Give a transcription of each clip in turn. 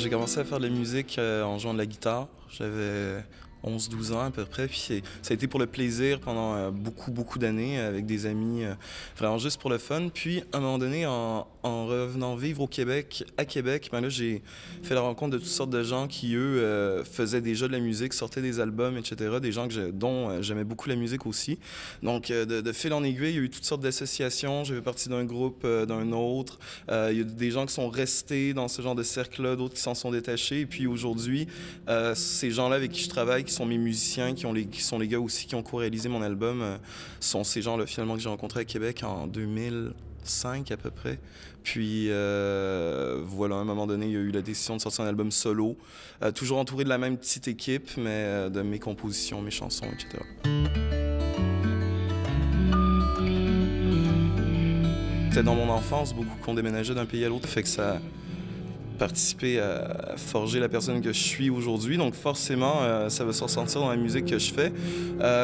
J'ai commencé à faire de la musique en jouant de la guitare. J'avais 11-12 ans à peu près, puis ça a été pour le plaisir pendant beaucoup d'années avec des amis, vraiment juste pour le fun. Puis à un moment donné, en revenant vivre au Québec, à Québec, ben là j'ai fait la rencontre de toutes sortes de gens qui, eux, faisaient déjà de la musique, sortaient des albums, etc. Des gens dont j'aimais beaucoup la musique aussi. Donc de fil en aiguille, il y a eu toutes sortes d'associations. J'ai fait partie d'un groupe, d'un autre. Il y a des gens qui sont restés dans ce genre de cercle-là, d'autres qui s'en sont détachés. Et puis aujourd'hui, ces gens-là avec qui je travaille, qui sont mes musiciens, qui sont les gars aussi qui ont co-réalisé mon album, sont ces gens-là finalement que j'ai rencontrés à Québec en 2005 à peu près. Puis voilà, à un moment donné, il y a eu la décision de sortir un album solo, toujours entouré de la même petite équipe, mais de mes compositions, mes chansons, etc. C'était dans mon enfance beaucoup qu'on déménageait d'un pays à l'autre, fait que ça participer à forger la personne que je suis aujourd'hui. Donc forcément, ça va se ressentir dans la musique que je fais.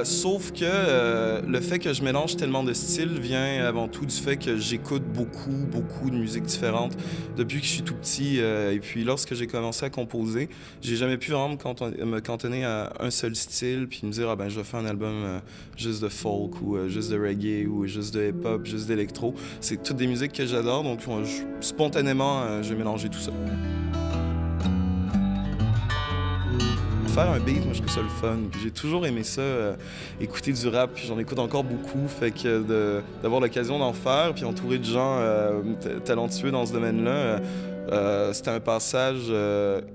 Sauf que le fait que je mélange tellement de styles vient avant tout du fait que j'écoute beaucoup de musique différente depuis que je suis tout petit. Et puis lorsque j'ai commencé à composer, j'ai jamais pu vraiment me cantonner à un seul style puis me dire ah ben je vais faire un album juste de folk ou juste de reggae ou juste de hip-hop, juste d'électro. C'est toutes des musiques que j'adore, donc spontanément, j'ai mélangé tout ça. Faire un beat, moi je trouve ça le fun. Puis j'ai toujours aimé ça, écouter du rap, puis j'en écoute encore beaucoup. Fait que d'avoir l'occasion d'en faire, puis entouré de gens talentueux dans ce domaine-là, c'était un passage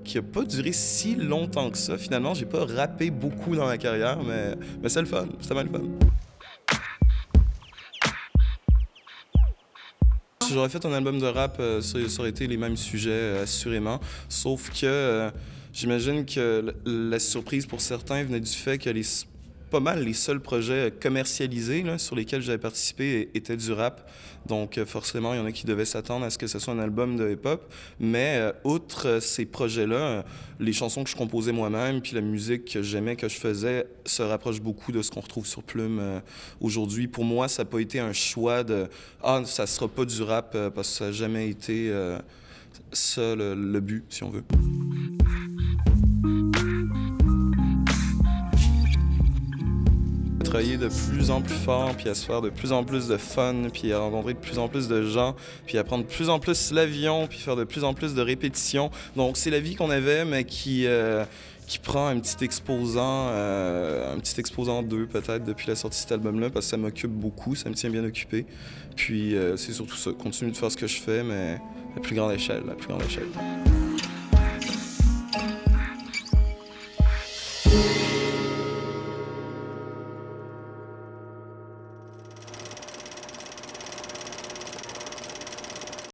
qui a pas duré si longtemps que ça. Finalement, j'ai pas rappé beaucoup dans ma carrière, mais c'est le fun, c'était mal le fun. Si j'aurais fait un album de rap, ça aurait été les mêmes sujets, assurément. Sauf que j'imagine que la surprise pour certains venait du fait que pas mal les seuls projets commercialisés là, sur lesquels j'avais participé étaient du rap. Donc forcément, il y en a qui devaient s'attendre à ce que ce soit un album de hip-hop. Mais outre ces projets-là, les chansons que je composais moi-même puis la musique que j'aimais, que je faisais, se rapprochent beaucoup de ce qu'on retrouve sur Plume aujourd'hui. Pour moi, ça n'a pas été un choix de « Ah, ça sera pas du rap parce que ça n'a jamais été ça le but, si on veut. » Travailler de plus en plus fort, puis à se faire de plus en plus de fun, puis à rencontrer de plus en plus de gens, puis à prendre de plus en plus l'avion, puis faire de plus en plus de répétitions. Donc c'est la vie qu'on avait, mais qui prend un petit exposant 2 peut-être depuis la sortie de cet album-là, parce que ça m'occupe beaucoup, ça me tient bien occupé. Puis c'est surtout ça, continuer de faire ce que je fais, mais à plus grande échelle,